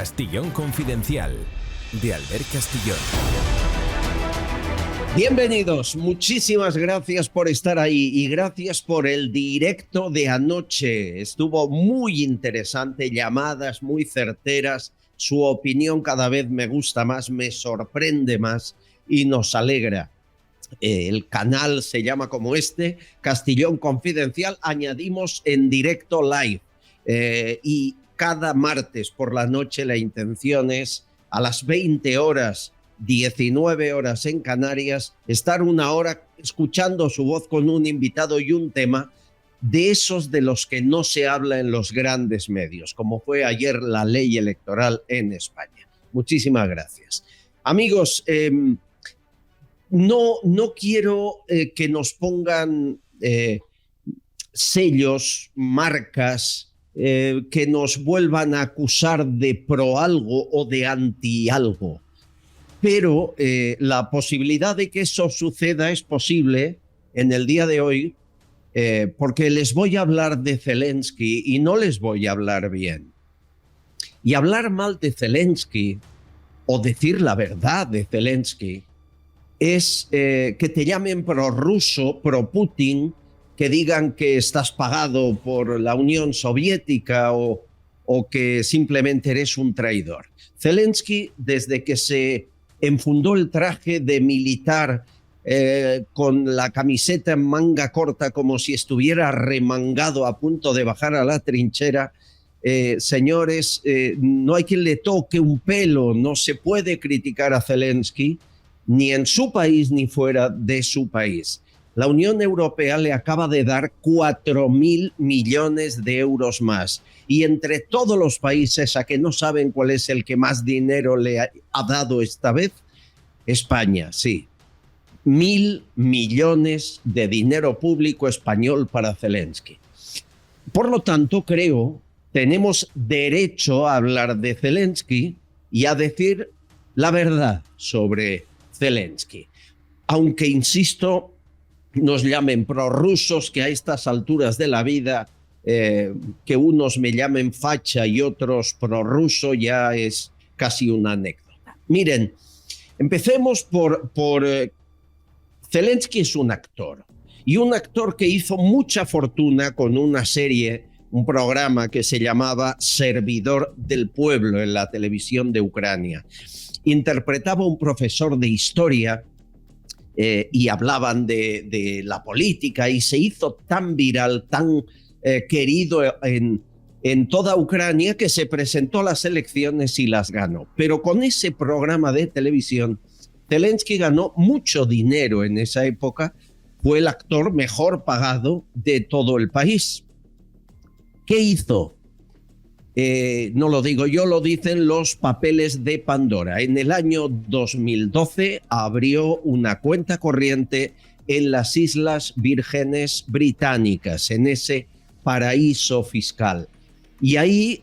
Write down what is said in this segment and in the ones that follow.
Castillón Confidencial, de Albert Castillón. Bienvenidos, muchísimas gracias por estar ahí y gracias por el directo de anoche. Estuvo muy interesante, llamadas muy certeras, su opinión cada vez me gusta más, me sorprende más y nos alegra. El canal se llama como este, Castillón Confidencial, añadimos en directo live y cada martes por la noche la intención es a las 20 horas, 19 horas en Canarias, estar una hora escuchando su voz con un invitado y un tema de esos de los que no se habla en los grandes medios, como fue ayer la ley electoral en España. Muchísimas gracias. Amigos, no quiero que nos pongan sellos, marcas, que nos vuelvan a acusar de pro algo o de anti algo. Pero la posibilidad de que eso suceda es posible en el día de hoy, porque les voy a hablar de Zelensky y no les voy a hablar bien. Y hablar mal de Zelensky o decir la verdad de Zelensky es que te llamen prorruso, pro-Putin, que digan que estás pagado por la Unión Soviética o que simplemente eres un traidor. Zelensky, desde que se enfundó el traje de militar con la camiseta en manga corta como si estuviera remangado a punto de bajar a la trinchera, señores, no hay quien le toque un pelo, no se puede criticar a Zelensky ni en su país ni fuera de su país. La Unión Europea le acaba de dar 4.000 millones de euros más. Y entre todos los países a que no saben cuál es el que más dinero le ha dado esta vez, España, sí. 1.000 millones de dinero público español para Zelensky. Por lo tanto, creo, tenemos derecho a hablar de Zelensky y a decir la verdad sobre Zelensky. Aunque, insisto, nos llamen prorrusos, que a estas alturas de la vida, que unos me llamen facha y otros prorruso, ya es casi una anécdota. Miren, empecemos por Zelensky es un actor, y un actor que hizo mucha fortuna con una serie, un programa que se llamaba Servidor del Pueblo en la televisión de Ucrania. Interpretaba a un profesor de historia y hablaban de la política y se hizo tan viral, tan querido en toda Ucrania que se presentó a las elecciones y las ganó. Pero con ese programa de televisión, Zelensky ganó mucho dinero en esa época, fue el actor mejor pagado de todo el país. ¿Qué hizo? No lo digo yo, lo dicen los papeles de Pandora. En el año 2012 abrió una cuenta corriente en las Islas Vírgenes Británicas, en ese paraíso fiscal. Y ahí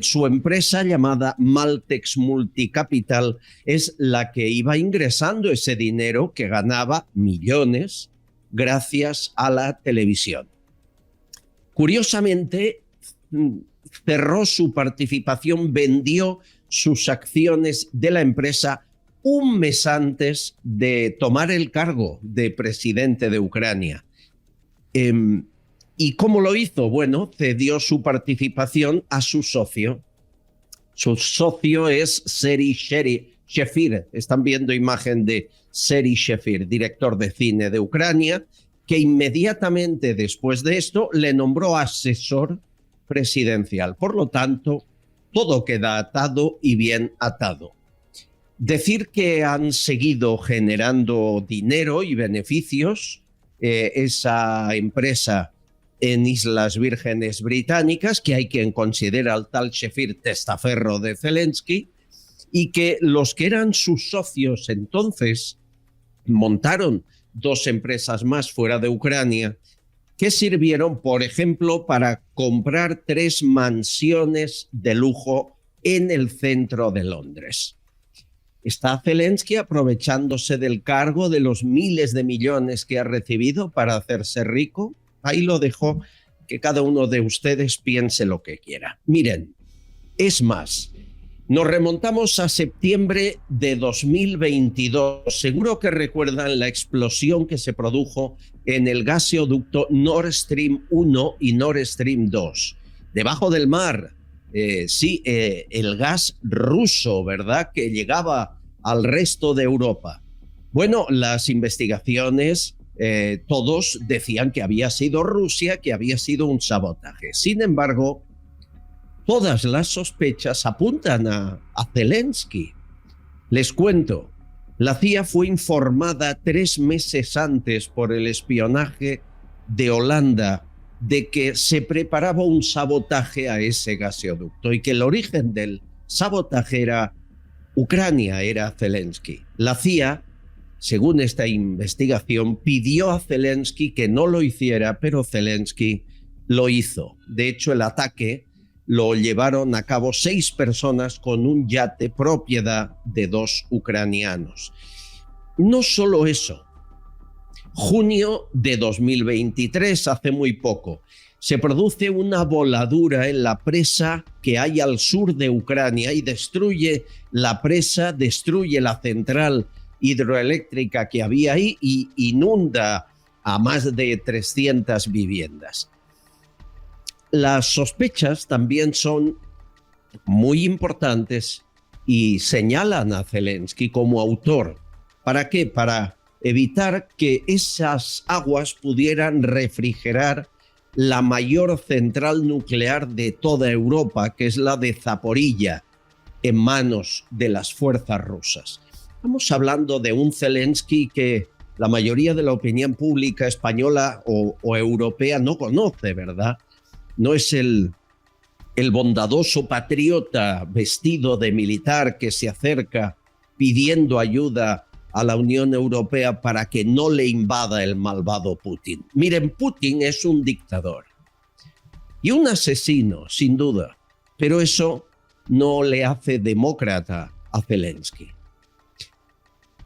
su empresa llamada Maltex Multicapital es la que iba ingresando ese dinero que ganaba millones gracias a la televisión. Curiosamente, cerró su participación, vendió sus acciones de la empresa un mes antes de tomar el cargo de presidente de Ucrania. ¿Y cómo lo hizo? Bueno, cedió su participación a su socio. Su socio es Seri Shefir. Están viendo imagen de Seri Shefir, director de cine de Ucrania, que inmediatamente después de esto le nombró asesor presidencial. Por lo tanto, todo queda atado y bien atado. Decir que han seguido generando dinero y beneficios esa empresa en Islas Vírgenes Británicas, que hay quien considera al tal Shefir testaferro de Zelensky, y que los que eran sus socios entonces montaron 2 empresas más fuera de Ucrania, que sirvieron, por ejemplo, para comprar 3 mansiones de lujo en el centro de Londres. ¿Está Zelensky aprovechándose del cargo, de los miles de millones que ha recibido para hacerse rico? Ahí lo dejo, que cada uno de ustedes piense lo que quiera. Miren, es más, Nos remontamos a septiembre de 2022. Seguro que recuerdan la explosión que se produjo en el gaseoducto Nord Stream 1 y Nord Stream 2. Debajo del mar, el gas ruso, ¿verdad?, que llegaba al resto de Europa. Bueno, las investigaciones, todos decían que había sido Rusia, que había sido un sabotaje. Sin embargo, todas las sospechas apuntan a Zelensky. Les cuento, la CIA fue informada 3 meses antes por el espionaje de Holanda de que se preparaba un sabotaje a ese gaseoducto y que el origen del sabotaje era Ucrania, era Zelensky. La CIA, según esta investigación, pidió a Zelensky que no lo hiciera, pero Zelensky lo hizo. De hecho, el ataque lo llevaron a cabo 6 personas con un yate propiedad de 2 ucranianos. No solo eso, junio de 2023, hace muy poco, se produce una voladura en la presa que hay al sur de Ucrania y destruye la presa, destruye la central hidroeléctrica que había ahí y inunda a más de 300 viviendas. Las sospechas también son muy importantes y señalan a Zelensky como autor. ¿Para qué? Para evitar que esas aguas pudieran refrigerar la mayor central nuclear de toda Europa, que es la de Zaporilla, en manos de las fuerzas rusas. Estamos hablando de un Zelensky que la mayoría de la opinión pública española o europea no conoce, ¿verdad? No es el bondadoso patriota vestido de militar que se acerca pidiendo ayuda a la Unión Europea para que no le invada el malvado Putin. Miren, Putin es un dictador y un asesino, sin duda, pero eso no le hace demócrata a Zelensky.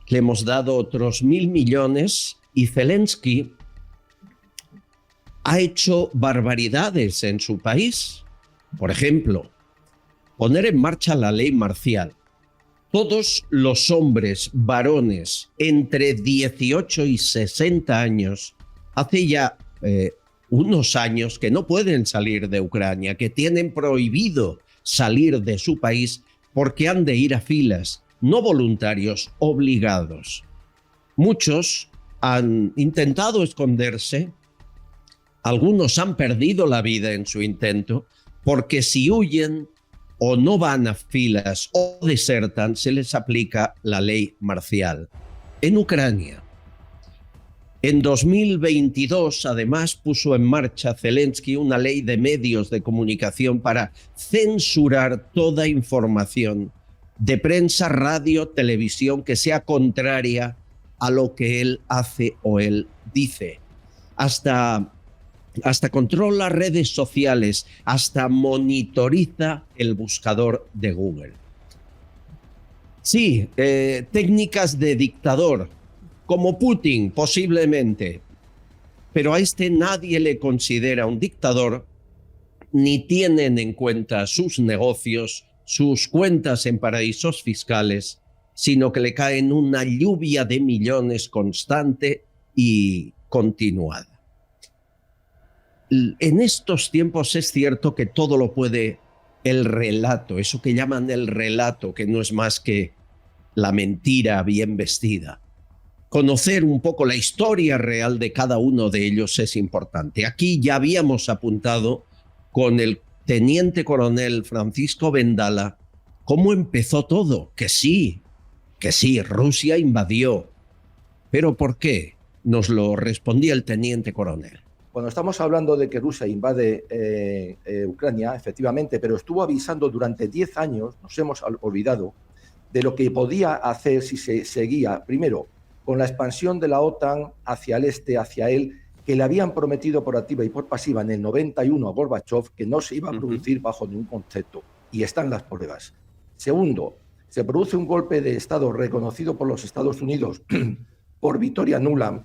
Le hemos dado otros 1.000 millones y Zelensky ha hecho barbaridades en su país. Por ejemplo, poner en marcha la ley marcial. Todos los hombres, varones, entre 18 y 60 años, hace ya unos años que no pueden salir de Ucrania, que tienen prohibido salir de su país porque han de ir a filas, no voluntarios, obligados. Muchos han intentado esconderse, algunos han perdido la vida en su intento, porque si huyen o no van a filas o desertan, se les aplica la ley marcial. En Ucrania, en 2022, además, puso en marcha Zelensky una ley de medios de comunicación para censurar toda información de prensa, radio, televisión que sea contraria a lo que él hace o él dice. Hasta controla redes sociales, hasta monitoriza el buscador de Google. Sí, técnicas de dictador, como Putin posiblemente, pero a este nadie le considera un dictador, ni tienen en cuenta sus negocios, sus cuentas en paraísos fiscales, sino que le caen una lluvia de millones constante y continuada. En estos tiempos es cierto que todo lo puede el relato, eso que llaman el relato, que no es más que la mentira bien vestida. Conocer un poco la historia real de cada uno de ellos es importante. Aquí ya habíamos apuntado con el teniente coronel Francisco Vendala cómo empezó todo, que sí, Rusia invadió. ¿Pero por qué? Nos lo respondía el teniente coronel. Cuando estamos hablando de que Rusia invade Ucrania, efectivamente, pero estuvo avisando durante 10 años, nos hemos olvidado, de lo que podía hacer si se seguía, primero, con la expansión de la OTAN hacia el este, hacia él, que le habían prometido por activa y por pasiva en el 91 a Gorbachev que no se iba a producir bajo ningún concepto. Y están las pruebas. Segundo, se produce un golpe de Estado reconocido por los Estados Unidos por Victoria Nuland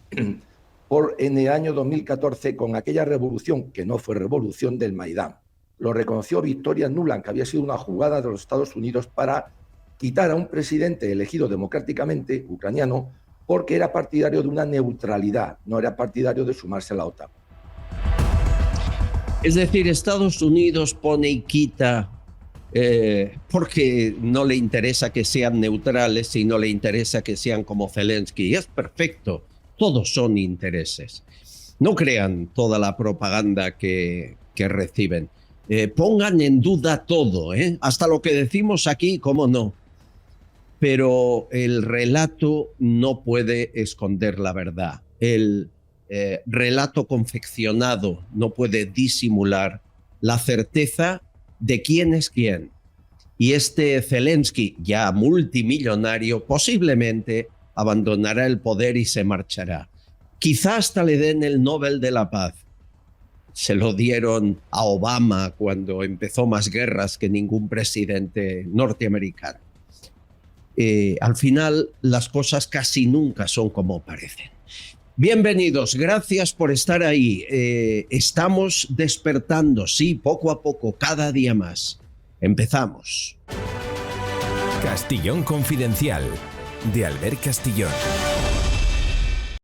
en el año 2014 con aquella revolución, que no fue revolución, del Maidán. lo reconoció Victoria Nuland, que había sido una jugada de los Estados Unidos para quitar a un presidente elegido democráticamente, ucraniano, porque era partidario de una neutralidad, no era partidario de sumarse a la OTAN. Es decir, Estados Unidos pone y quita porque no le interesa que sean neutrales y no le interesa que sean como Zelensky. Y es perfecto, todos son intereses. No crean toda la propaganda que reciben. Pongan en duda todo, hasta lo que decimos aquí, cómo no. Pero el relato no puede esconder la verdad. El relato confeccionado no puede disimular la certeza de quién es quién. Y este Zelensky, ya multimillonario, posiblemente abandonará el poder y se marchará. Quizá hasta le den el Nobel de la Paz. Se lo dieron a Obama cuando empezó más guerras que ningún presidente norteamericano. Al final, las cosas casi nunca son como parecen. Bienvenidos, gracias por estar ahí. Estamos despertando, sí, poco a poco, cada día más. Empezamos. Castillón Confidencial, de Albert Castillón.